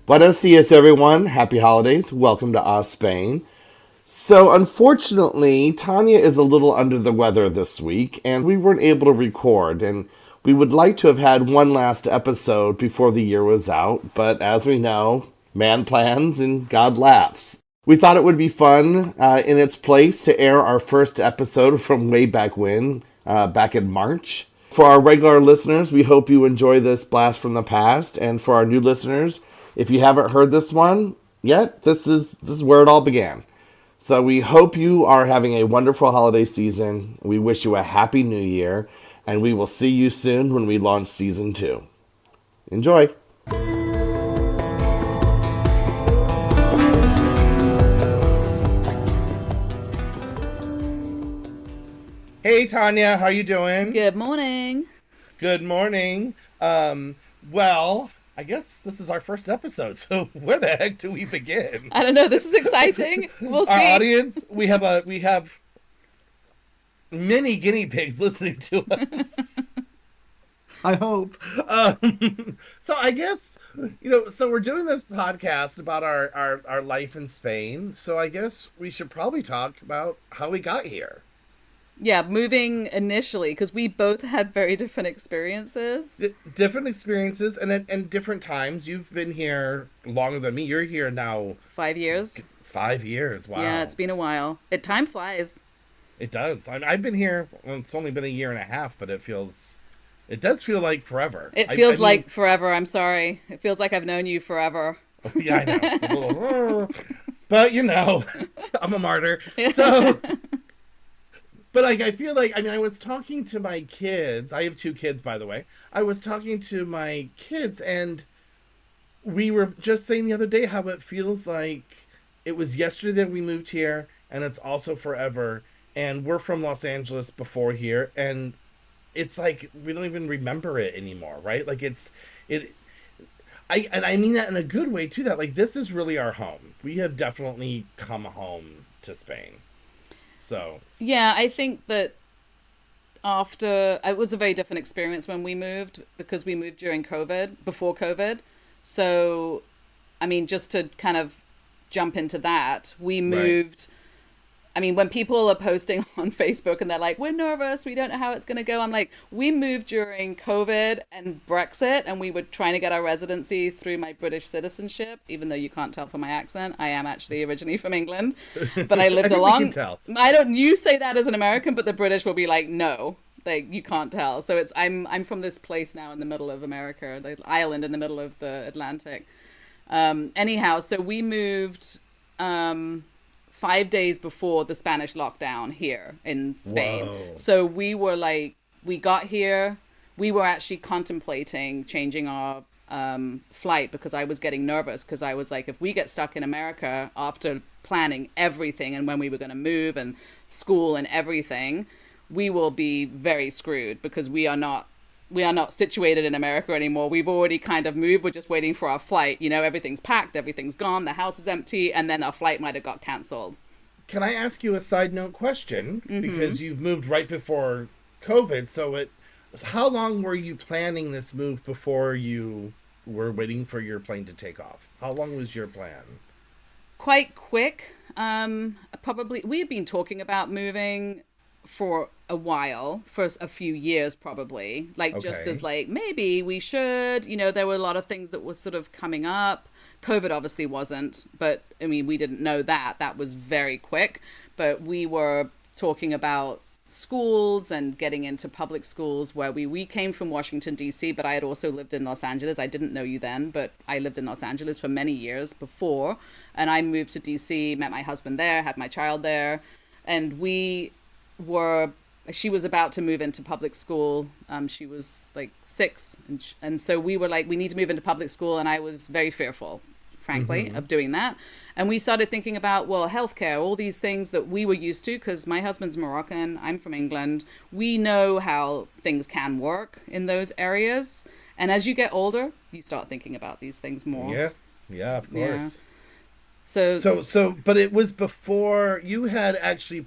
Buenos dias, everyone. Happy holidays. Welcome to Spain. So, unfortunately, Tania is a little under the weather this week, and we weren't able to record. And we would like to have had one last episode before the year was out, but as we know, man plans and God laughs. We thought it would be fun in its place to air our first episode from way back when, back in March. For our regular listeners, we hope you enjoy this blast from the past, and for our new listeners, if you haven't heard this one yet, this is where it all began. So we hope you are having a wonderful holiday season. We wish you a happy new year, and we will see you soon when we launch season 2. Enjoy. Hey Tanya, how you doing? Good morning. Good morning. Well, I guess this is our first episode, so where the heck do we begin? I don't know. This is exciting. We'll Our see. audience, we have many guinea pigs listening to us. I hope. So I guess so we're doing this podcast about our life in Spain. So I guess we should probably talk about how we got here. Yeah, moving initially because we both had very different experiences. Different experiences and at different times. You've been here longer than me. You're here now 5 years. 5 years. Yeah, Wow. it's been a while. Time flies. It does. I've been here. Well, it's only been a year and a half, but it does feel like forever. It I feels mean, like forever. I'm sorry. It feels like I've known you forever. yeah, I know. It's a little, but I'm a martyr. So, but like, I feel like, I was talking to my kids. I have 2 kids, by the way. I was talking to my kids, and we were just saying the other day how it feels like it was yesterday that we moved here, and it's also forever. And we're from Los Angeles before here, and it's like we don't even remember it anymore, right? Like it. I mean that in a good way too. That like this is really our home. We have definitely come home to Spain. So Yeah, I think that after it was a very different experience when we moved because we moved during COVID, before COVID. So, I mean, just to kind of jump into that, we right. moved. I mean, when people are posting on Facebook and they're like, we're nervous, we don't know how it's going to go. I'm like, we moved during COVID and Brexit, and we were trying to get our residency through my British citizenship, even though you can't tell from my accent. I am actually originally from England, but I I lived think we can along. tell. I don't, you say that as an American, but the British will be like, no. Like you can't tell. So I'm from this place now in the middle of America, the island in the middle of the Atlantic. Anyhow, so we moved 5 days before the Spanish lockdown here in Spain. Whoa. So we were like, we got here, we were actually contemplating changing our flight because I was getting nervous because I was like, if we get stuck in America after planning everything and when we were going to move and school and everything, we will be very screwed because we are not situated in America anymore. We've already kind of moved. We're just waiting for our flight. Everything's packed, everything's gone, the house is empty, and then our flight might have got canceled. Can I ask you a side note question? Mm-hmm. Because you've moved right before COVID, how long were you planning this move before you were waiting for your plane to take off? How long was your plan? Quite quick. Probably we had been talking about moving for a while, for a few years probably, like just as Okay. like maybe we should. There were a lot of things that were sort of coming up. COVID obviously wasn't, but I mean we didn't know that was very quick, but we were talking about schools and getting into public schools where we came from Washington DC, but I had also lived in Los Angeles. I didn't know you then, but I lived in Los Angeles for many years before, and I moved to DC, met my husband there, had my child there, and were she was about to move into public school. She was like 6, and so we were like, we need to move into public school, and I was very fearful, frankly, Mm-hmm. of doing that. And we started thinking about, well, healthcare, all these things that we were used to, because my husband's Moroccan, I'm from England. We know how things can work in those areas. And as you get older, you start thinking about these things more. Yeah. Yeah, of Yeah. course. So But it was before you had actually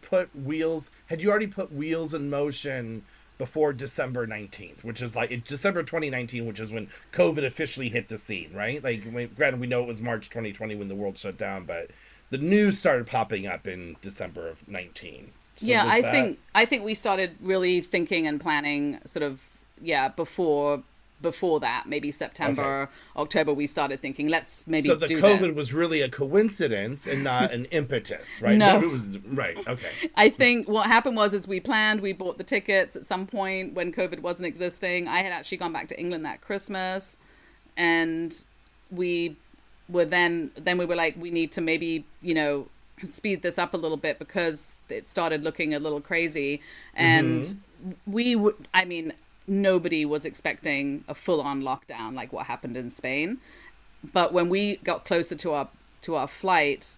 had you already put wheels in motion before December 19th, which is like December 2019, which is when COVID officially hit the scene, right? Like, granted, we know it was March 2020 when the world shut down, but the news started popping up in December of 19. So Yeah, was that I think we started really thinking and planning sort of, yeah, before that, maybe okay? September, October, we started thinking, let's maybe So the do COVID this. was really a coincidence and not an impetus, right? No. It was right. Okay. I think what happened was is we planned, we bought the tickets at some point when COVID wasn't existing. I had actually gone back to England that Christmas, and we were then we were like, we need to maybe, speed this up a little bit because it started looking a little crazy. And we would, I mean, nobody was expecting a full on lockdown like what happened in Spain. But when we got closer to our flight,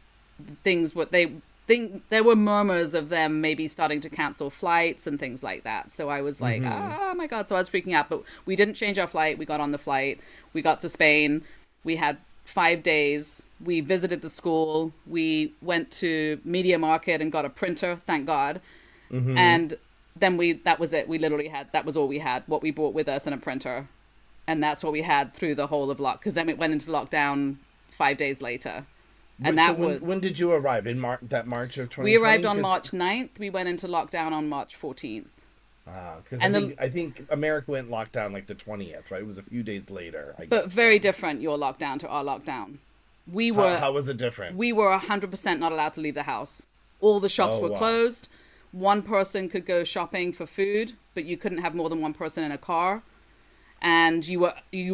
things were they think there were murmurs of them maybe starting to cancel flights and things like that. So I was like, oh my God. So I was freaking out, but we didn't change our flight. We got on the flight. We got to Spain. We had 5 days. We visited the school. We went to Media Market and got a printer, thank God. And then that was it. We literally that was all we had, what we brought with us, and a printer. And that's what we had through the whole of because then it went into lockdown 5 days later. And So that was, when did you arrive in March of we 2020? arrived on March 9th. We went into lockdown on March 14th. Because And I think America went lockdown like the 20th, right? It was a few days later. I but guess. very different, your lockdown to our lockdown. We How, were how was it different? we were 100% not allowed to leave the house. All the shops Oh were wow. closed. One person could go shopping for food, but you couldn't have more than one person in a car. And you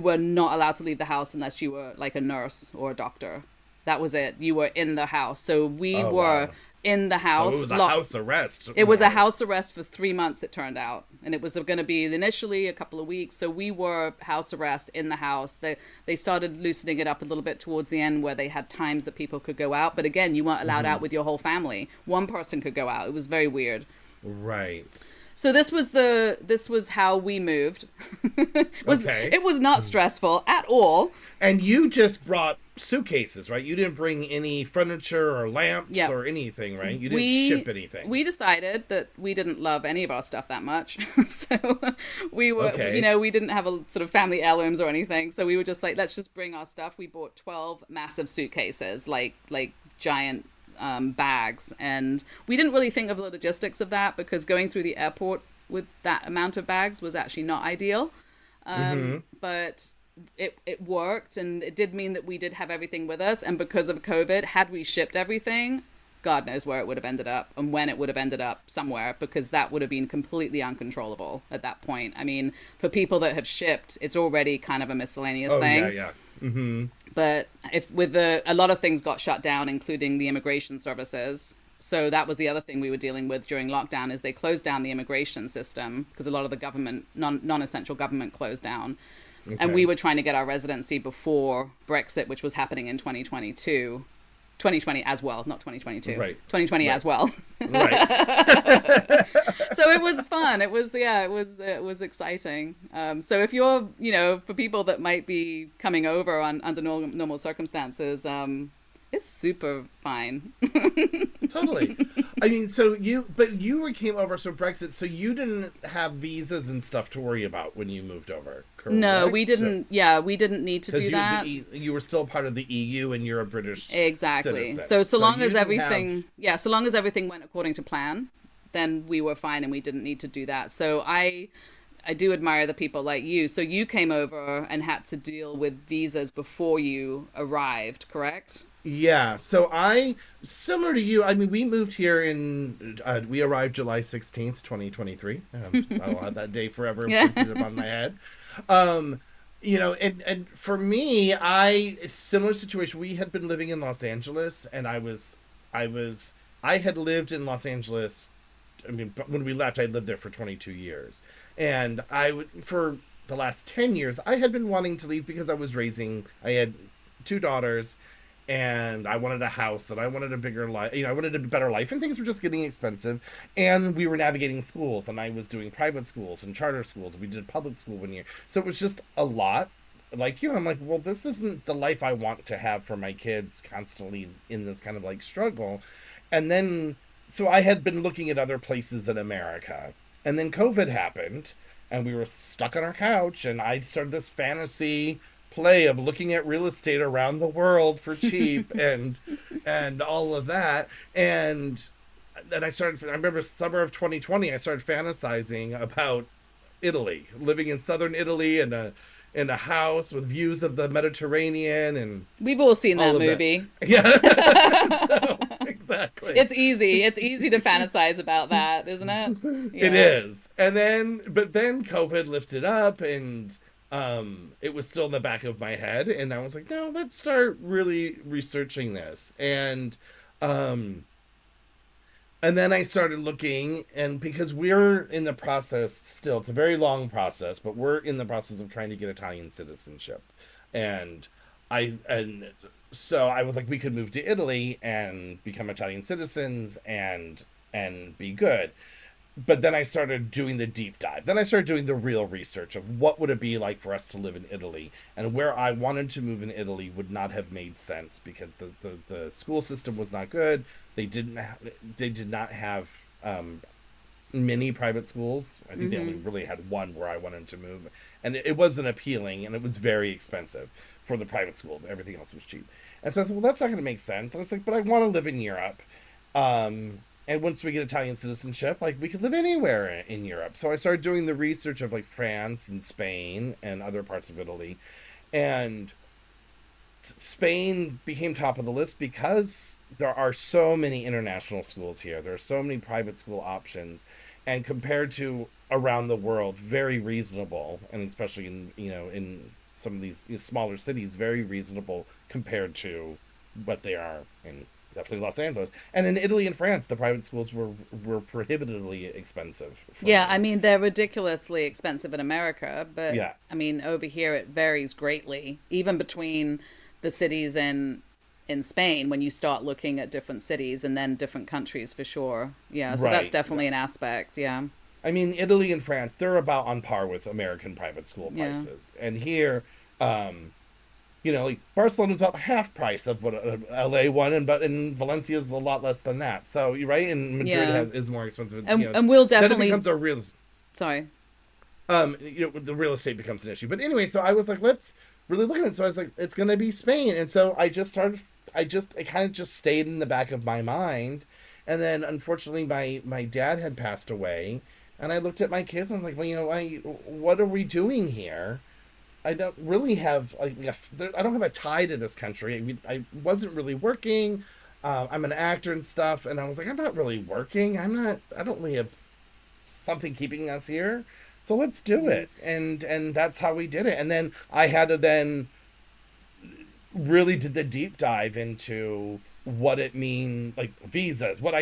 were not allowed to leave the house unless you were like a nurse or a doctor. That was it. You were in the house. So we Oh were wow. in the So house. it was a house arrest. It was a more. house arrest for 3 months, it turned out. And it was going to be initially a couple of weeks. So we were house arrest in the house. They started loosening it up a little bit towards the end where they had times that people could go out. But again, you weren't allowed out with your whole family. One person could go out. It was very weird. Right. So this was how we moved. Okay. It was not stressful at all. And you just brought suitcases, right? You didn't bring any furniture or lamps Yeah. or anything, right? You didn't ship anything. We decided that we didn't love any of our stuff that much. So we were, Okay. we didn't have a sort of family heirlooms or anything. So we were just like, let's just bring our stuff. We bought 12 massive suitcases, like giant bags. And we didn't really think of the logistics of that because going through the airport with that amount of bags was actually not ideal. But it worked, and it did mean that we did have everything with us. And because of COVID, had we shipped everything, God knows where it would have ended up and when it would have ended up somewhere, because that would have been completely uncontrollable at that point. I mean, for people that have shipped, it's already kind of a miscellaneous Oh thing. yeah, yeah. But if with a lot of things got shut down, including the immigration services. So that was the other thing we were dealing with during lockdown is they closed down the immigration system because a lot of the government, non-essential government closed down. Okay. And we were trying to get our residency before Brexit, which was happening in 2020 as well, not 2022. Right. 2020 as well. Right. So it was fun. It was exciting. So if you're, for people that might be coming over under normal circumstances, it's super fine. Totally. I mean, but you came over, so Brexit, so you didn't have visas and stuff to worry about when you moved over, correct? No, we didn't. Yeah, we didn't need to do that. You were still part of the EU and you're a British Exactly. citizen. So long as you didn't everything, so long as everything went according to plan, then we were fine and we didn't need to do that. So I do admire the people like you. So you came over and had to deal with visas before you arrived, correct? Yeah, so similar to you, I mean, we moved here we arrived July 16th, 2023. I will have that day forever printed upon my head. And for me, similar situation, we had been living in Los Angeles, and I had lived in Los Angeles. I mean, when we left, I lived there for 22 years. And for the last 10 years, I had been wanting to leave because I had 2 daughters, and I wanted a house, and I wanted a bigger life. I wanted a better life, and things were just getting expensive. And we were navigating schools, and I was doing private schools and charter schools. And we did public school 1 year, so it was just a lot. Like, I'm like, well, this isn't the life I want to have for my kids, constantly in this kind of like struggle. And then, so I had been looking at other places in America, And then COVID happened, and we were stuck on our couch, and I started this fantasy play of looking at real estate around the world for cheap and all of that. And then I remember summer of 2020, I started fantasizing about Italy, living in southern Italy in a house with views of the Mediterranean and We've all seen that all of that. movie. Yeah. So, exactly. It's easy. It's easy to fantasize about that, isn't it? It Yeah. is. But then COVID lifted up, and it was still in the back of my head, and I was like, no, let's start really researching this. And then I started looking, and because we're in the process still, it's a very long process, but we're in the process of trying to get Italian citizenship. And and so I was like, we could move to Italy and become Italian citizens and be good. But then I started doing the deep dive. Then I started doing the real research of what would it be like for us to live in Italy, and where I wanted to move in Italy would not have made sense because the school system was not good. They did not have many private schools. I think they only really had one where I wanted to move, and it wasn't appealing, and it was very expensive for the private school. Everything else was cheap, and so I said, well, that's not going to make sense. And I was like, but I want to live in Europe. And once we get Italian citizenship, like, we could live anywhere in Europe. So I started doing the research of like France and Spain and other parts of Italy. And Spain became top of the list because there are so many international schools here. There are so many private school options. And compared to around the world, very reasonable. And especially in some of these smaller cities, very reasonable compared to what they are in definitely Los Angeles. And in Italy and France, the private schools were prohibitively expensive for Yeah, I me. mean, they're ridiculously expensive in America, but Yeah. I mean, over here it varies greatly, even between the cities in Spain when you start looking at different cities and then different countries for sure. Yeah, so that's Right. Yeah. definitely an aspect. Yeah. I mean, Italy and France, they're about on par with American private school Yeah. prices. And here, like Barcelona's about half price of what a LA one, and but in Valencia is a lot less than that. So you're right, and Madrid Yeah. is more expensive. And we'll Then it definitely becomes a real sorry. the real estate becomes an issue. But anyway, so I was like, let's really look at it. So I was like, it's gonna be Spain, and so it kind of just stayed in the back of my mind, and then unfortunately my dad had passed away, and I looked at my kids and I was like, well, what are we doing here? I don't really have I don't have a tie to this country. I wasn't really working. I'm an actor and stuff, and I was like, I'm not really working. I don't really have something keeping us here. So let's do Yeah. it. And that's how we did it. And then I had to then really did the deep dive into what it mean, like visas, what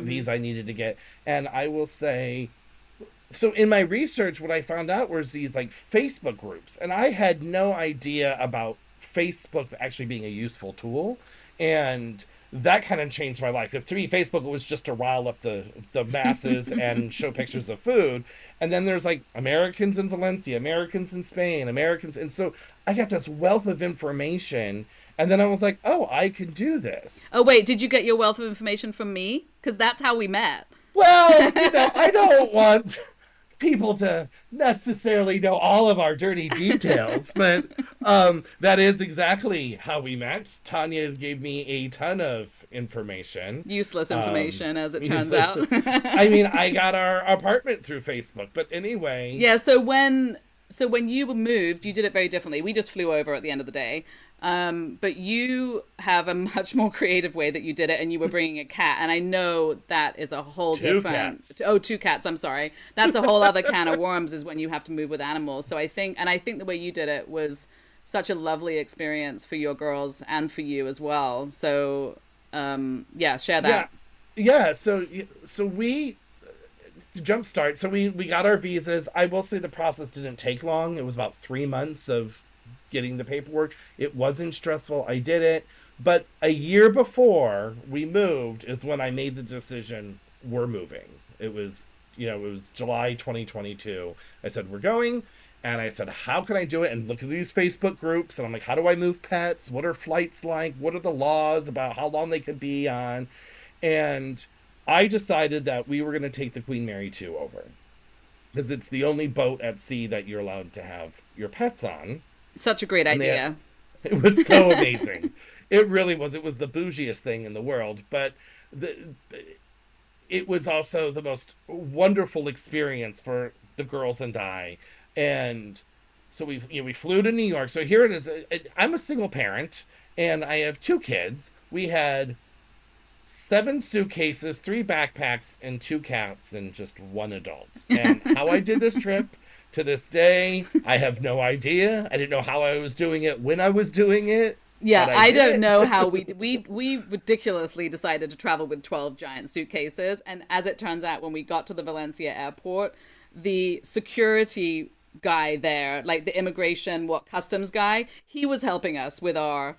visa I needed to get. And I will say, so in my research, what I found out was these like Facebook groups, and I had no idea about Facebook actually being a useful tool, and that kind of changed my life because to me, Facebook was just to rile up the masses and show pictures of food, and then there's like Americans in Valencia, Americans in Spain, Americans, and so I got this wealth of information, and then I was like, oh, I can do this. Oh wait, did you get your wealth of information from me? Because that's how we met. Well, I don't want people to necessarily know all of our dirty details, but that is exactly how we met. Tanya gave me a ton of information. Useless information, as it turns Useless. out. I mean, I got our apartment through Facebook, but anyway. Yeah, so when you moved, you did it very differently. We just flew over at the end of the day. But you have a much more creative way that you did it, and you were bringing a cat. And I know that is a whole Two different. cats. Oh, two cats. I'm sorry. That's a whole other can of worms. Is when you have to move with animals. So I think the way you did it was such a lovely experience for your girls and for you as well. So, yeah, share Yeah. that. Yeah, so we to jumpstart. So we got our visas. I will say the process didn't take long. It was about 3 months of getting the paperwork. It wasn't stressful. I did it. But a year before we moved is when I made the decision we're moving. It was July 2022. I said we're going, and I said how can I do it? And look at these Facebook groups, and I'm like, how do I move pets? What are flights like? What are the laws about how long they could be on? And I decided that we were going to take the Queen Mary 2 over. because it's the only boat at sea that you're allowed to have your pets on. Such a great And they idea. it was so amazing. It really was. It was the bougiest thing in the world, but the it was also the most wonderful experience for the girls and I. And so we flew to New York. So here it is. I'm a single parent, and I have two kids. We had seven suitcases, three backpacks, and two cats, and just one adult. And how I did this trip to this day, I have no idea. I didn't know how I was doing it when I was doing it, Yeah, but I I did don't know it. how we ridiculously decided to travel with 12 giant suitcases, and as it turns out, when we got to the Valencia airport, the security guy there, like the immigration customs guy, he was helping us with our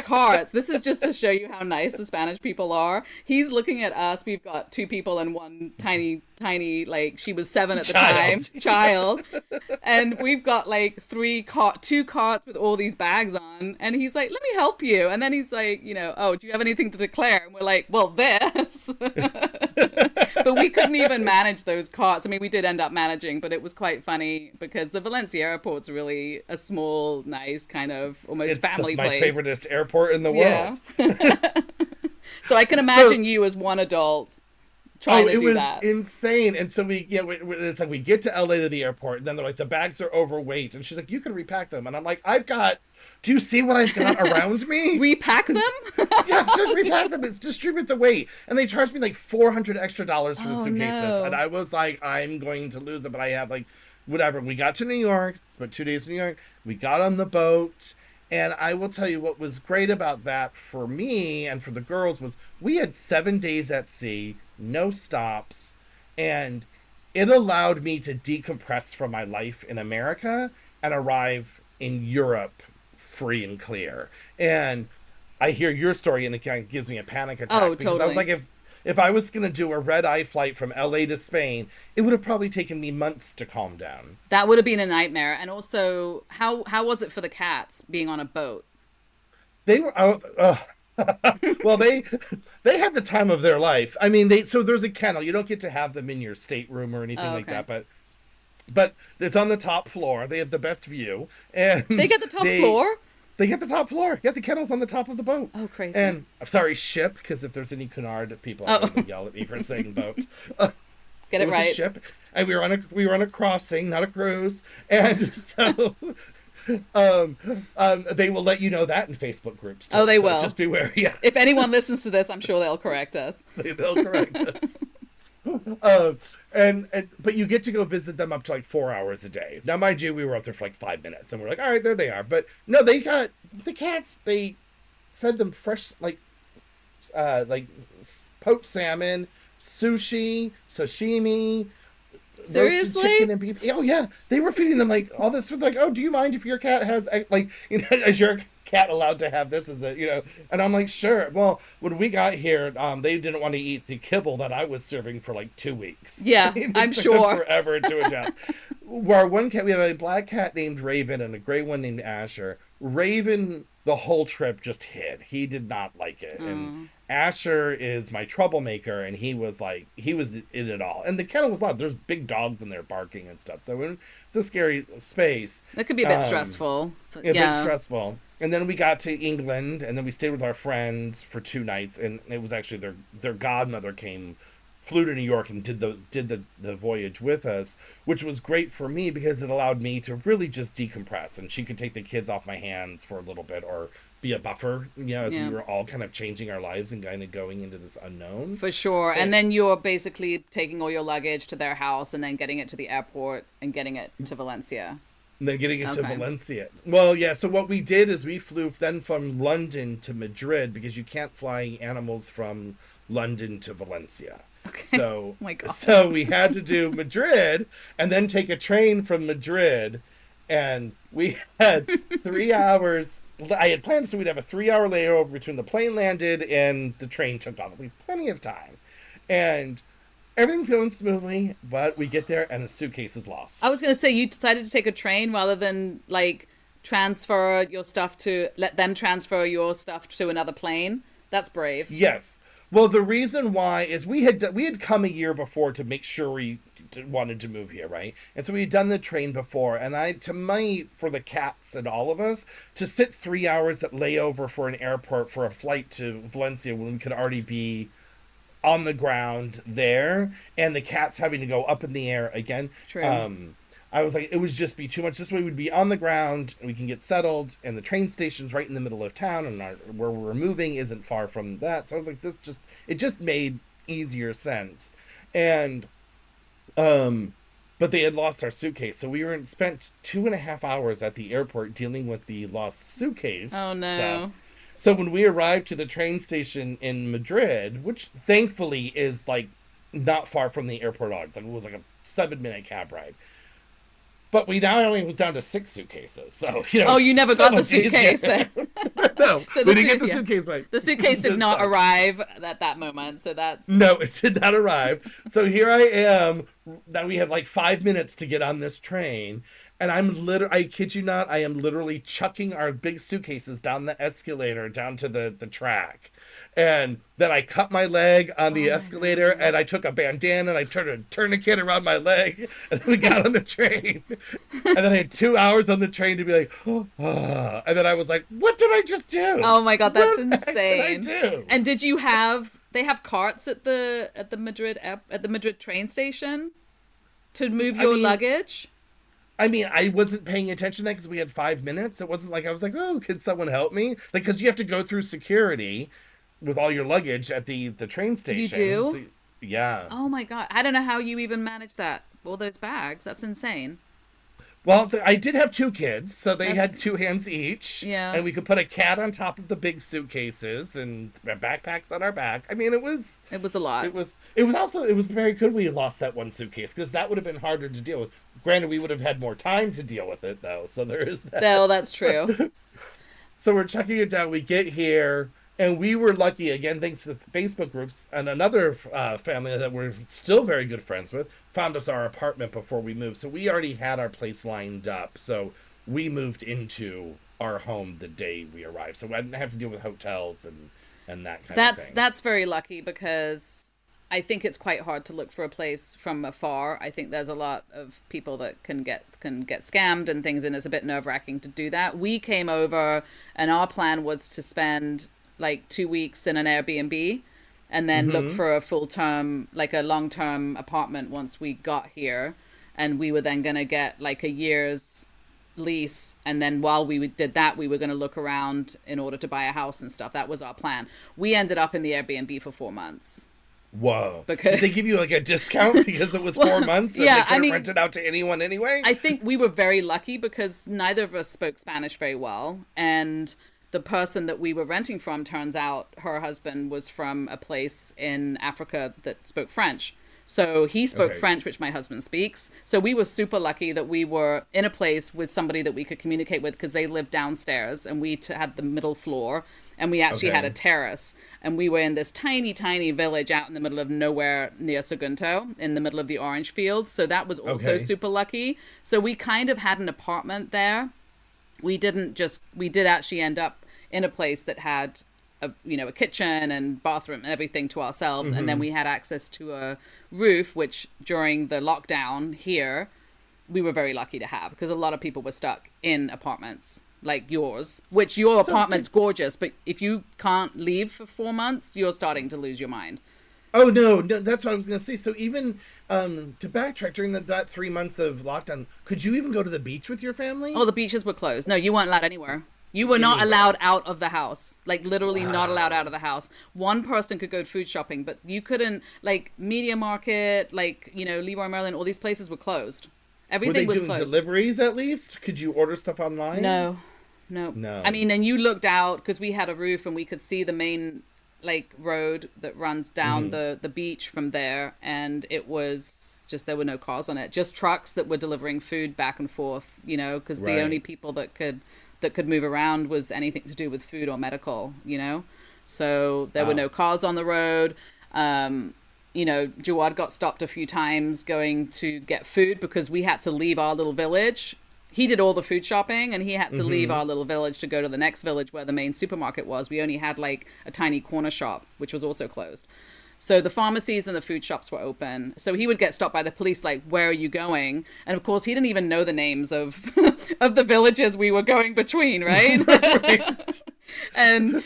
carts. This is just to show you how nice the Spanish people are. He's looking at us. We've got two people and one tiny, like she was 7 at the time, child. And we've got like two carts with all these bags on. And he's like, let me help you. And then he's like, oh, do you have anything to declare? And we're like, well, this. But we couldn't even manage those carts. I mean, we did end up managing, but it was quite funny because the Valencia airport's really a small, nice kind of almost It's family my place. favoriteest airport in the Yeah. world. So I can imagine you as one adult trying to It do was that. insane. And so it's like we get to LA to the airport, and then they're like, the bags are overweight. And she's like, you can repack them. And I'm like, do you see what I've got around me? Repack them? Yeah, just repack them. Distribute the weight. And they charged me like $400 extra for the Oh, suitcases. no. And I was like, I'm going to lose it. But I have like, whatever. We got to New York, spent 2 days in New York. We got on the boat. And I will tell you what was great about that for me and for the girls was we had 7 days at sea, no stops, and it allowed me to decompress from my life in America and arrive in Europe free and clear. And I hear your story and it kind of gives me a panic attack Oh, because I was totally. like, if I was going to do a red-eye flight from LA to Spain, it would have probably taken me months to calm down. That would have been a nightmare. And also, how was it for the cats being on a boat? They were out. Well, they had the time of their life. I mean, so there's a kennel. You don't get to have them in your stateroom or anything Oh, like okay. that, but it's on the top floor. They have the best view, and They get the top floor? they get the top floor. Yeah, the kennel's on the top of the boat. Oh, crazy. And I'm sorry, ship, because if there's any Cunard people, Oh. they yell at me for saying boat. Get It it was a right. ship, and we were on a crossing, not a cruise, and so they will let you know that in Facebook groups too. Oh, they So will. just beware. Yeah, If anyone listens to this, I'm sure they'll correct us. they'll correct us. And but you get to go visit them up to like 4 hours a day. Now, mind you, we were up there for like 5 minutes, and we're like, all right, there they are. But no, they got the cats. They fed them fresh like poached salmon, sushi, sashimi, roasted Seriously? chicken and beef. Oh yeah, they were feeding them like all this. Like, oh, do you mind if your cat has like, is your cat allowed to have this as a. And I'm like, sure. Well, when we got here, they didn't want to eat the kibble that I was serving for like 2 weeks. Yeah, It I'm took sure. them forever to adjust. Where one cat, we have a black cat named Raven and a gray one named Asher. Raven, the whole trip just hid. He did not like it, and Asher is my troublemaker, and he was in it all. And the kennel was loud. There's big dogs in there barking and stuff. So it's a scary space. That could be a bit stressful. A bit Yeah. stressful. And then we got to England, and then we stayed with our friends for 2 nights, and it was actually their godmother flew to New York and did the voyage with us, which was great for me because it allowed me to really just decompress, and she could take the kids off my hands for a little bit or be a buffer, as Yeah. we were all kind of changing our lives and kind of going into this unknown. For sure. And then you're basically taking all your luggage to their house and then getting it to the airport and getting it to Valencia. And then getting it to Okay. Valencia. Well, yeah, so what we did is we flew then from London to Madrid because you can't fly animals from London to Valencia. Okay. So, Oh my God. so we had to do Madrid and then take a train from Madrid, and we had 3 hours. I had planned so we'd have a 3-hour layover between the plane landed and the train took off. Like, plenty of time. And everything's going smoothly, but we get there and a suitcase is lost. I was going to say, you decided to take a train rather than like let them transfer your stuff to another plane. That's brave. Yes. Well, the reason why is we had come a year before to make sure we wanted to move here, right? And so we had done the train before, and for the cats and all of us, to sit 3 hours at layover for an airport for a flight to Valencia when we could already be on the ground there, and the cats having to go up in the air again. True. I was like, it would just be too much. This way we'd be on the ground and we can get settled, and the train station's right in the middle of town, and where we're moving isn't far from that. So I was like, it just made easier sense. And but they had lost our suitcase, so we spent 2.5 hours at the airport dealing with the lost suitcase. Oh no. Stuff. So when we arrived to the train station in Madrid, which thankfully is like not far from the airport odds, and it was like a 7-minute cab ride. But we now only was down to 6 suitcases. So, Oh, you never got the suitcase then. No, So we didn't get the suitcase back. The suitcase did not arrive at that moment, so that's... No, it did not arrive. So here I am. Now we have like 5 minutes to get on this train. And I kid you not, I am literally chucking our big suitcases down the escalator, down to the track. And then I cut my leg on the escalator, and I took a bandana and I turned a tourniquet around my leg, and we got on the train. And then I had 2 hours on the train to be like, oh. And then I was like, what did I just do? Oh my God, that's what insane. Did I do? And did you they have carts at the Madrid train station to move your luggage? I mean, I wasn't paying attention to that because we had 5 minutes. It wasn't like I was like, oh, can someone help me? Like, because you have to go through security with all your luggage at the train station. You do? So, yeah. Oh my God. I don't know how you even managed that. All those bags. That's insane. Well, I did have 2 kids, so they had 2 hands each. Yeah. And we could put a cat on top of the big suitcases and backpacks on our back. I mean, it was a lot. It was very good we lost that one suitcase, because that would have been harder to deal with. Granted, we would have had more time to deal with it, though, so there is that. No, that's true. So we're checking it down. We get here, and we were lucky, again, thanks to the Facebook groups, and another family that we're still very good friends with found us our apartment before we moved. So we already had our place lined up. So we moved into our home the day we arrived. So I didn't have to deal with hotels and that kind of thing. That's very lucky, because I think it's quite hard to look for a place from afar. I think there's a lot of people that can get scammed and things, and it's a bit nerve-wracking to do that. We came over, and our plan was to spend like 2 weeks in an Airbnb, and then look for a full-term, like a long-term apartment once we got here. And we were then going to get like a year's lease. And then while we did that, we were going to look around in order to buy a house and stuff. That was our plan. We ended up in the Airbnb for 4 months. Whoa. Because... Did they give you like a discount because it was 4 months and they couldn't rent it out to anyone anyway? I think we were very lucky because neither of us spoke Spanish very well. And the person that we were renting from, turns out her husband was from a place in Africa that spoke French. So he spoke French, which my husband speaks. So we were super lucky that we were in a place with somebody that we could communicate with, because they lived downstairs and we had the middle floor, and we actually had a terrace. And we were in this tiny, tiny village out in the middle of nowhere near Sagunto, in the middle of the orange fields. So that was also super lucky. So we kind of had an apartment there. We did actually end up in a place that had a kitchen and bathroom and everything to ourselves. And then we had access to a roof, which during the lockdown here, we were very lucky to have, because a lot of people were stuck in apartments like yours, which your apartment's gorgeous, but if you can't leave for 4 months, you're starting to lose your mind. Oh, no, that's what I was going to say. So even to backtrack, during that 3 months of lockdown, could you even go to the beach with your family? Oh, the beaches were closed. No, you weren't allowed anywhere. You were not allowed out of the house, like literally not allowed out of the house. One person could go food shopping, but you couldn't, like Media Market, like, Leroy Merlin, all these places were closed. Everything was closed. Were they doing deliveries at least? Could you order stuff online? No. I mean, and you looked out, because we had a roof and we could see the main like road that runs down the beach from there, and it was just, there were no cars on it, just trucks that were delivering food back and forth, because the only people that could move around was anything to do with food or medical, so there were no cars on the road. Jawad got stopped a few times going to get food because we had to leave our little village. He did all the food shopping, and he had to leave our little village to go to the next village where the main supermarket was. We only had like a tiny corner shop, which was also closed. So the pharmacies and the food shops were open. So he would get stopped by the police, like, "Where are you going?" And of course, he didn't even know the names of of the villages we were going between, right? Right. And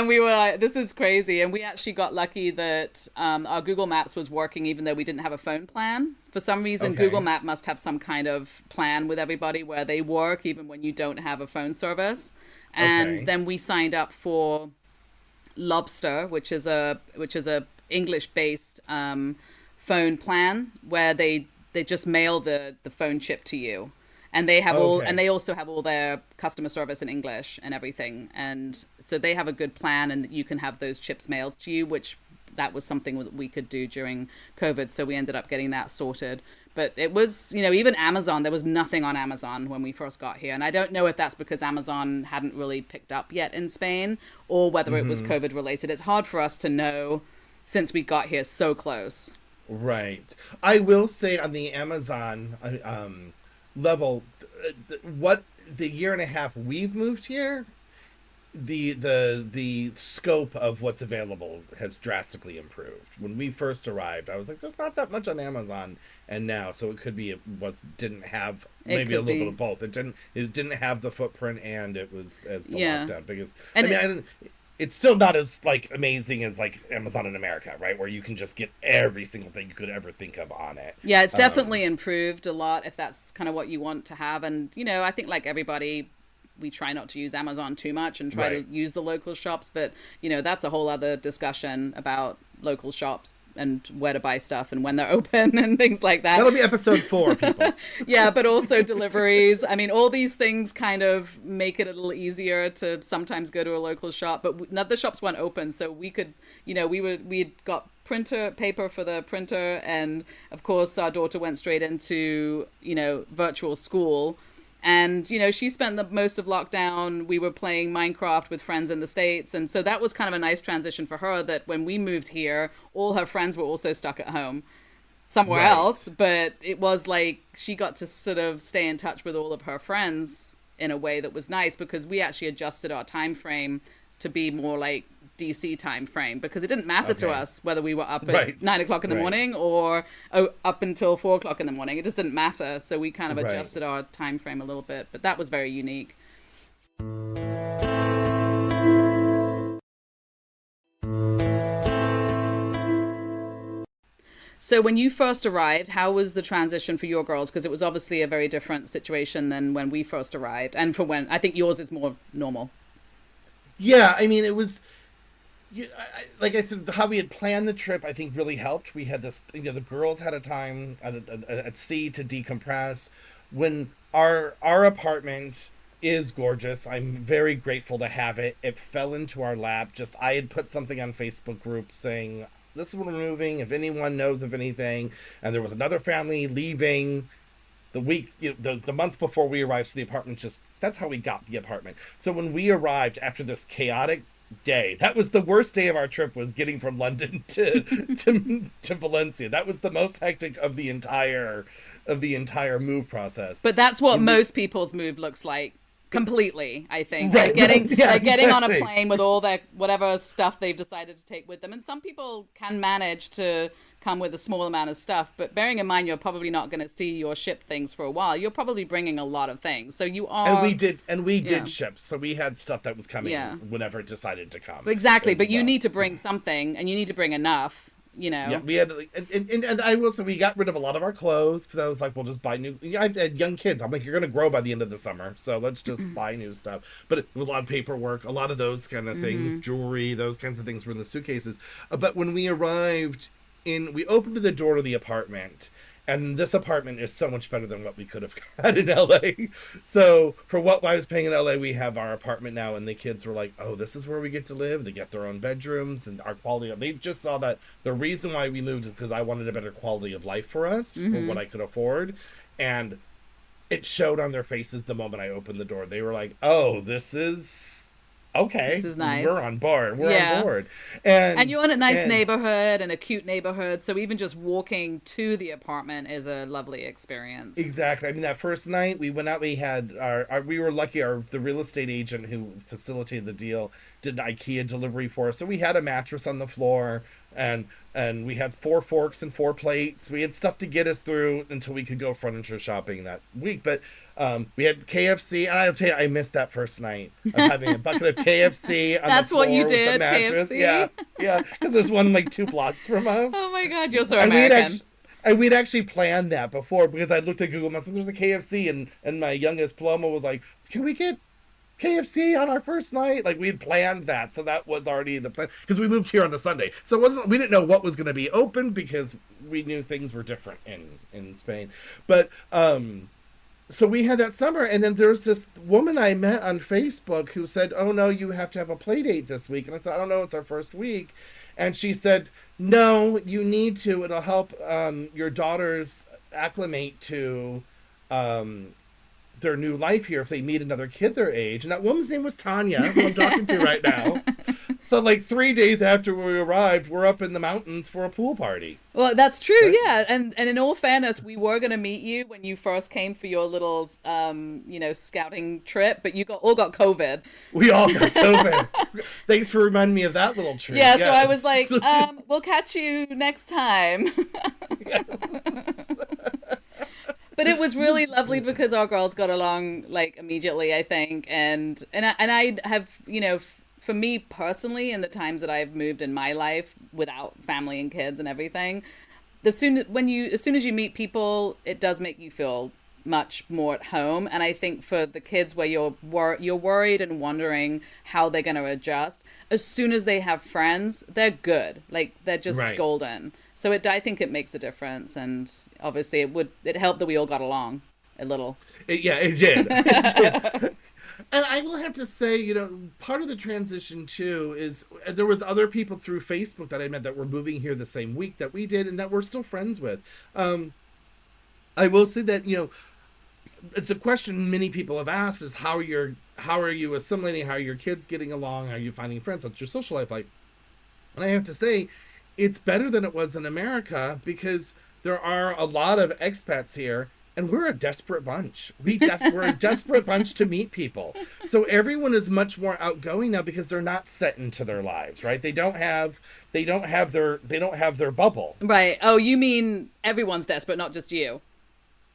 we were like, "This is crazy." And we actually got lucky that our Google Maps was working, even though we didn't have a phone plan. For some reason, Okay. Google Map must have some kind of plan with everybody where they work, even when you don't have a phone service. And Okay. then we signed up for Lobster, which is a English based phone plan where they just mail the phone chip to you, and they have all, Okay. and they also have all their customer service in English and everything, and so they have a good plan, and you can have those chips mailed to you, which that was something that we could do during COVID, so we ended up getting that sorted. But it was, even Amazon, there was nothing on Amazon when we first got here. And I don't know if that's because Amazon hadn't really picked up yet in Spain or whether it was COVID related. It's hard for us to know since we got here so close. Right. I will say on the Amazon level, what the year and a half we've moved here, the scope of what's available has drastically improved. When we first arrived, I was like, "There's not that much on Amazon," and now, so it could be it didn't have It maybe a could little be. bit of both. It didn't have the footprint, and it was as the Yeah. lockdown because And I mean I didn't, it's still not as like amazing as like Amazon in America, right? Where you can just get every single thing you could ever think of on it. Yeah, it's definitely improved a lot if that's kind of what you want to have. And, I think like everybody, we try not to use Amazon too much and try Right. to use the local shops. But, that's a whole other discussion about local shops and where to buy stuff and when they're open and things like that. That'll be episode 4, people. Yeah, but also deliveries. I mean, all these things kind of make it a little easier to sometimes go to a local shop, but none of the shops weren't open, so we could, we'd got printer paper for the printer, and of course our daughter went straight into, virtual school. And, she spent the most of lockdown. We were playing Minecraft with friends in the States. And so that was kind of a nice transition for her that when we moved here, all her friends were also stuck at home somewhere Right. else. But it was like she got to sort of stay in touch with all of her friends in a way that was nice because we actually adjusted our time frame to be more like DC time frame because it didn't matter to Okay. us whether we were up at Right. 9 o'clock in the Right. morning or up until 4 o'clock in the morning. It just didn't matter. So we kind of Right. adjusted our time frame a little bit, but that was very unique. So when you first arrived, how was the transition for your girls? Because it was obviously a very different situation than when we first arrived. And for when, I think yours is more normal. Yeah, I mean, it was, like I said, how we had planned the trip, I think really helped. We had this, the girls had a time at sea to decompress. When our apartment is gorgeous, I'm very grateful to have it. It fell into our lap. Just I had put something on Facebook group saying, "This is when we're moving. If anyone knows of anything," and there was another family leaving the week, the month before we arrived, so the apartment just, that's how we got the apartment. So when we arrived after this chaotic day, that was the worst day of our trip, was getting from London to Valencia. That was the most hectic of the entire move process. But that's what When we- most people's move looks like completely, I think. Right, They're getting on a exactly. plane with all their whatever stuff they've decided to take with them. And some people can manage to come with a small amount of stuff, but bearing in mind you're probably not going to see your ship things for a while, you're probably bringing a lot of things. So you are And we did Yeah. ship, so we had stuff that was coming Yeah. whenever it decided to come. exactly, as but you well. need to bring something and you need to bring enough, Yeah, we had, and I will say we got rid of a lot of our clothes because I was like, we'll just buy new. I've had young kids. I'm like, you're gonna grow by the end of the summer, so let's just buy new stuff. But it was a lot of paperwork, a lot of those kind of things, jewelry, those kinds of things were in the suitcases. But when we arrived we opened the door to the apartment, and this apartment is so much better than what we could have had in LA. So for what I was paying in LA, we have our apartment now, and the kids were like, "Oh, this is where we get to live." They get their own bedrooms, and our quality of, they just saw that the reason why we moved is because I wanted a better quality of life for us, for what I could afford, and it showed on their faces the moment I opened the door. They were like, "Oh, this is Okay, This is we're nice. on board. We're on Yeah. board. And And you're in a nice and neighborhood and a cute neighborhood, so even just walking to the apartment is a lovely experience. exactly. I mean, that first night we went out, we had we were lucky. The real estate agent who facilitated the deal did an IKEA delivery for us, so we had a mattress on the floor, and we had 4 forks and 4 plates. We had stuff to get us through until we could go furniture shopping that week. But we had KFC, and I'll tell you, I missed that first night of having a bucket of KFC on the That's what you floor with the did, mattress. KFC? Yeah, because there's one like 2 blocks from us. Oh my God, you're so And American. we'd actually planned that before because I looked at Google Maps and there's a KFC, and my youngest Paloma was like, "Can we get KFC on our first night?" Like we'd planned that, so that was already the plan because we moved here on a Sunday, so it wasn't we didn't know what was going to be open because we knew things were different in Spain, but so we had that summer, and then there's this woman I met on Facebook who said, "Oh no, you have to have a play date this week." And I said, "I don't know, it's our first week." And she said, "No, you need to. It'll help your daughters acclimate to um, their new life here if they meet another kid their age." And that woman's name was Tanya, who I'm talking to right now. So like 3 days after we arrived, we're up in the mountains for a pool party. Well, that's true, Right? yeah. And in all fairness, we were going to meet you when you first came for your little, scouting trip, but you got COVID. We all got COVID. Thanks for reminding me of that little treat. Yeah, so I was Yes. like, we'll catch you next time. But it was really lovely because our girls got along like immediately, I think, and I have, for me personally, in the times that I've moved in my life without family and kids and everything, as soon as you meet people, it does make you feel much more at home. And I think for the kids where you're worried and wondering how they're going to adjust, as soon as they have friends, they're good. Like they're just Right. golden. So I think it makes a difference, and obviously it helped that we all got along a little. It did. It did. And I will have to say, part of the transition too is there was other people through Facebook that I met that were moving here the same week that we did and that we're still friends with. I will say that, it's a question many people have asked is how are you assimilating, how are your kids getting along, how are you finding friends, what's your social life like? And I have to say, it's better than it was in America because there are a lot of expats here, and we're a desperate bunch. We're a desperate bunch to meet people. So everyone is much more outgoing now because they're not set into their lives, right? They don't have their bubble. Right. Oh, you mean everyone's desperate, not just you.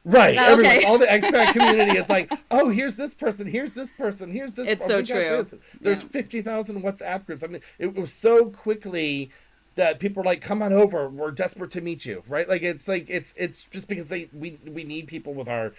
Right. Oh, okay. Everyone, all the expat community is like, oh, here's this person, here's this person, here's this. It's oh, so we got true. this. There's Yeah. 50,000 WhatsApp groups. I mean, it was so quickly that people are like, come on over. We're desperate to meet you. Right. It's just because we need people with our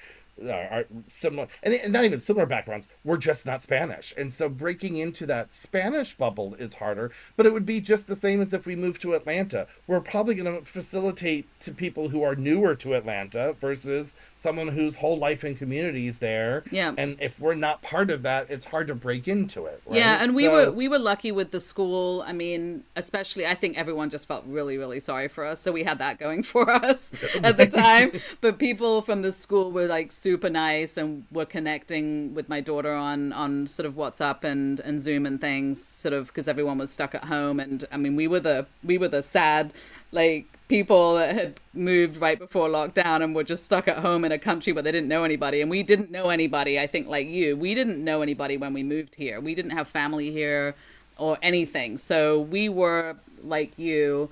similar and not even similar backgrounds. We're just not Spanish. And so breaking into that Spanish bubble is harder, but it would be just the same as if we moved to Atlanta. We're probably going to facilitate to people who are newer to Atlanta versus someone whose whole life and community is there. Yeah. And if we're not part of that, it's hard to break into it. Right? Yeah, and So- we were lucky with the school. I mean, especially I think everyone just felt really, really sorry for us. So we had that going for us at the time. But people from the school were like super nice and were connecting with my daughter on sort of WhatsApp and Zoom and things, sort of because everyone was stuck at home. And I mean, we were the sad like people that had moved right before lockdown and were just stuck at home in a country where they didn't know anybody. And we didn't know anybody. I think like you, we didn't know anybody when we moved here. We didn't have family here or anything. So we were like you,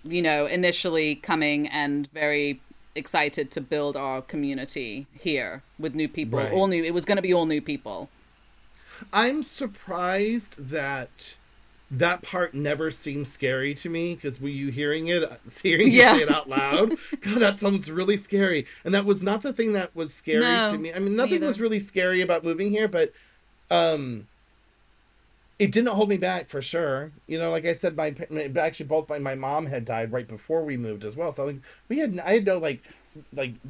initially coming and very excited to build our community here with new people. Right. All new. It was going to be all new people. I'm surprised that part never seemed scary to me because were you hearing you Yeah. say it out loud? God, that sounds really scary. And that was not the thing that was scary No, to me. I mean, me nothing either. was really scary about moving here, but it didn't hold me back for sure. Like I said, actually both my mom had died right before we moved as well. So like I had no like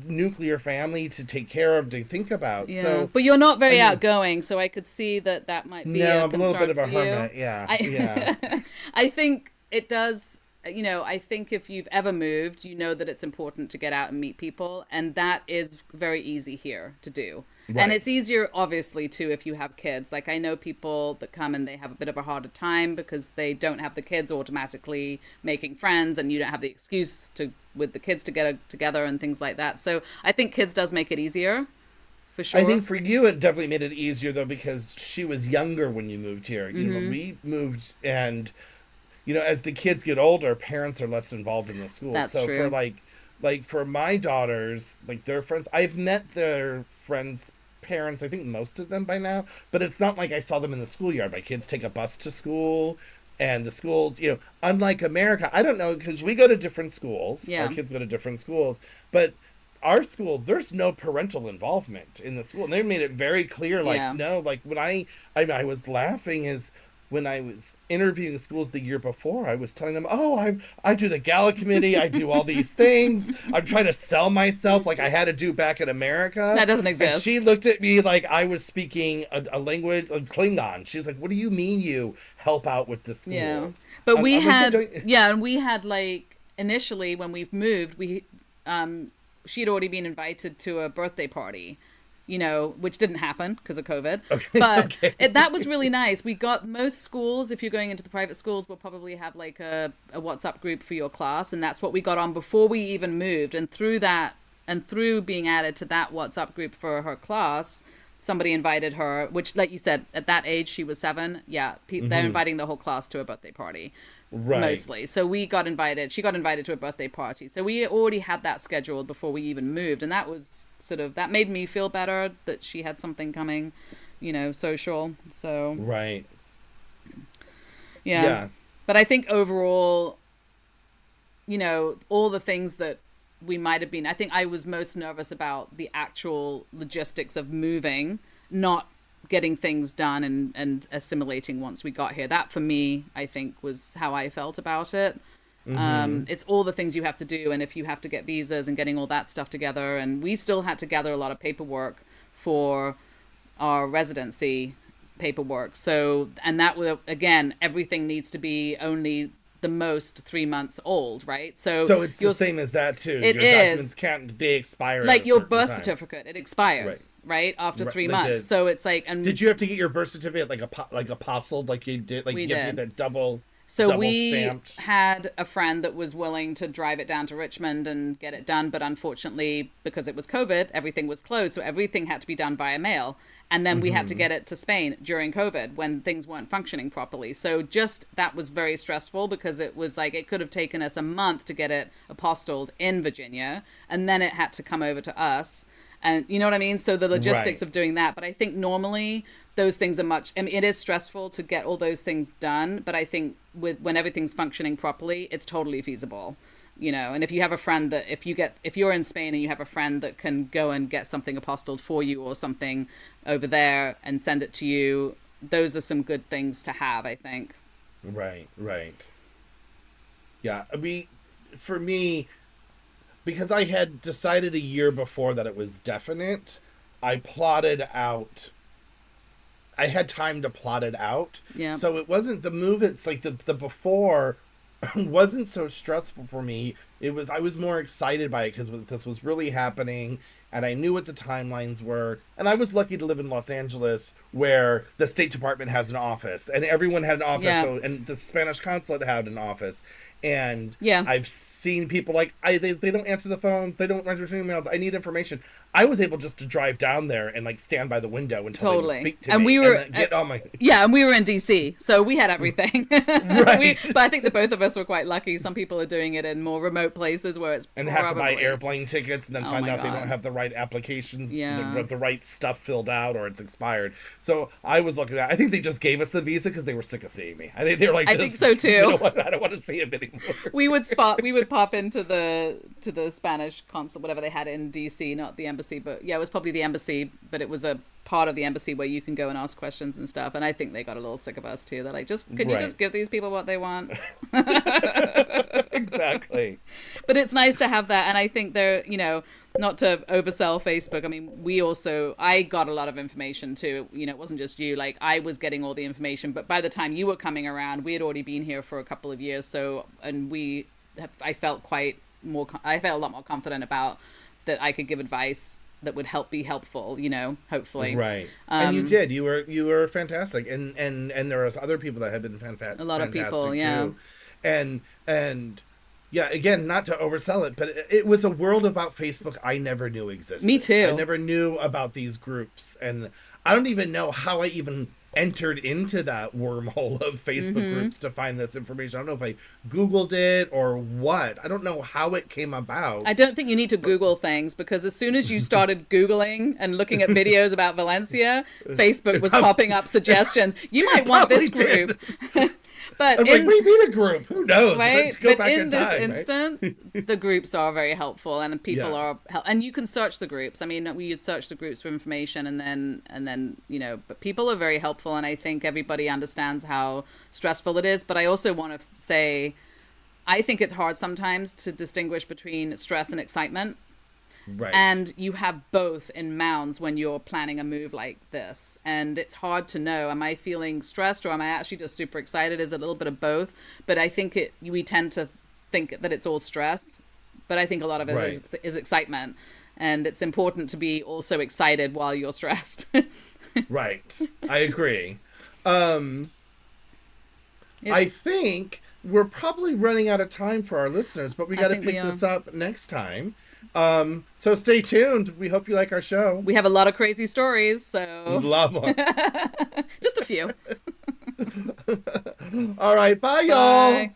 nuclear family to take care of, to think about. Yeah, So but you're not very I mean- outgoing, so I could see that might be no, a I'm a little concern bit of a for you. hermit. Yeah, I, yeah. I think it does. I think if you've ever moved, you know that it's important to get out and meet people, and that is very easy here to do. And it's Right. easier, obviously, too, if you have kids. Like, I know people that come and they have a bit of a harder time because they don't have the kids automatically making friends, and you don't have the excuse to with the kids to get together and things like that. So I think kids does make it easier, for I sure. think for you, it definitely made it easier though because she was younger when you moved here. You know, when Mm-hmm. we moved, and as the kids get older, parents are less involved in the schools. That's So for true. like for my daughters, like their friends, I've met their friends' parents. I think most of them by now, but it's not like I saw them in the schoolyard. My kids take a bus to school. And the schools, unlike America, I don't know because we go to different schools. Our Yeah. kids go to different schools, but our school, there's no parental involvement in the school. And they made it very clear, like, Yeah. no, like when I was laughing is when I was interviewing schools the year before, I was telling them, oh, I do the gala committee, I do all these things. I'm trying to sell myself like I had to do back in America. That doesn't And exist. she looked at me like I was speaking a language, like Klingon. She's like, what do you mean you help out with the Yeah. school? But we I'm like, yeah, had, don't. yeah, and we had like initially when we moved, she'd already been invited to a birthday party, which didn't happen because of COVID. But Okay. that was really nice. We got most schools, if you're going into the private schools, will probably have like a WhatsApp group for your class. And that's what we got on before we even moved. And through that, and through being added to that WhatsApp group for her class, somebody invited her, which, like you said, at that age, she was 7. Yeah, they're inviting the whole class to a birthday party mostly. Right. So we got invited. She got invited to a birthday party. So we already had that scheduled before we even moved, and that was that made me feel better that she had something coming, social. So Right. yeah, Yeah. but I think overall, all the things that we might have been. I think I was most nervous about the actual logistics of moving, not getting things done and assimilating once we got here. That for me, I think, was how I felt about it. It's all the things you have to do, and if you have to get visas and getting all that stuff together, and we still had to gather a lot of paperwork for our residency paperwork. So, and that will, again, everything needs to be only the most 3 months old, right? So So it's the you'll, same as that too. it Your documents is can't they expire at like a your certain birth time. certificate, it Right. expires, right? After Right. 3 months. So it's like, Did and you have to get your birth certificate like apostilled like you did like we you have to get did. that So double we stamped? had a friend that was willing to drive it down to Richmond and get it done, but unfortunately, because it was COVID, everything was closed, so everything had to be done via mail. And then we had to get it to Spain during COVID when things weren't functioning properly. So just that was very stressful because it was like it could have taken us a month to get it apostilled in Virginia, and then it had to come over to us. And you know what I mean? So the logistics Right. of doing that. But I think normally those things are much, I mean, it is stressful to get all those things done. But I think when everything's functioning properly, it's totally feasible. And if you have a friend that if you're in Spain and you have a friend that can go and get something apostilled for you or something over there and send it to you, those are some good things to have, I think. Right, right. Yeah, for me, because I had decided a year before that it was definite, I plotted out. I had time to plot it out, Yeah. so it wasn't the move. It's like the before wasn't so stressful for me. I was more excited by it because this was really happening, and I knew what the timelines were. And I was lucky to live in Los Angeles, where the State Department has an office, and everyone had an office. Yeah. So, and the Spanish consulate had an office. And Yeah. I've seen people like they don't answer the phones, they don't answer emails. I need information. I was able just to drive down there and like stand by the window until they would Totally. speak to And me, we were and then get on my yeah, and we were in DC, so we had everything. Right. But I think the both of us were quite lucky. Some people are doing it in more remote places where it's and have to buy probably- airplane tickets and then Oh find my out they God. don't have the right applications, Yeah. the right stuff filled out, or it's expired. So I was looking at. I think they just gave us the visa because they were sick of seeing me. I think they were like, I think so, too. You know what? I don't want to see him anymore. we would pop into the Spanish consulate, whatever they had in DC, not the embassy, but yeah, it was probably the embassy, but it was a part of the embassy where you can go and ask questions and stuff. And I think they got a little sick of us too. They're like, can you Right. just give these people what they want? Exactly. But it's nice to have that. And I think they're, not to oversell Facebook. I mean, I got a lot of information too. It wasn't just you. Like, I was getting all the information, but by the time you were coming around, we had already been here for a couple of years. So, and I felt a lot more confident about that I could give advice that would be helpful, hopefully. Right. And you did. You were fantastic. And there was other people that have been fantastic. A lot of people, yeah. Too. And yeah, again, not to oversell it, but it was a world about Facebook I never knew existed. Me too. I never knew about these groups, and I don't even know how I even entered into that wormhole of Facebook groups to find this information. I don't know if I Googled it or what. I don't know how it came about. I don't think you need to Google things, because as soon as you started Googling and looking at videos about Valencia, Facebook was popping up suggestions. You might want this group. But I'm like, we mean a group. Who knows? Right? Let's go but back in this time, instance, the groups are very helpful, and people Yeah. and you can search the groups. I mean, we would search the groups for information, and then but people are very helpful, and I think everybody understands how stressful it is. But I also want to say, I think it's hard sometimes to distinguish between stress and excitement. Right. And you have both in mounds when you're planning a move like this. And it's hard to know, am I feeling stressed or am I actually just super excited? Is it a little bit of both? But I think we tend to think that it's all stress. But I think a lot of it is excitement. And it's important to be also excited while you're stressed. Right. I agree. I think we're probably running out of time for our listeners, but we got to pick this up next time. So stay tuned. We hope you like our show. We have a lot of crazy stories, so A lot more. just a few. All right, bye y'all. Bye.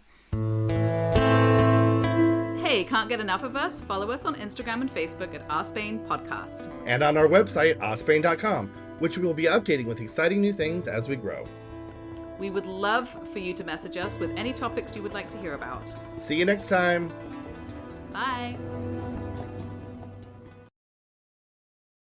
Hey, can't get enough of us? Follow us on Instagram and Facebook at Our Spain Podcast. And on our website, ospain.com, which we will be updating with exciting new things as we grow. We would love for you to message us with any topics you would like to hear about. See you next time. Bye.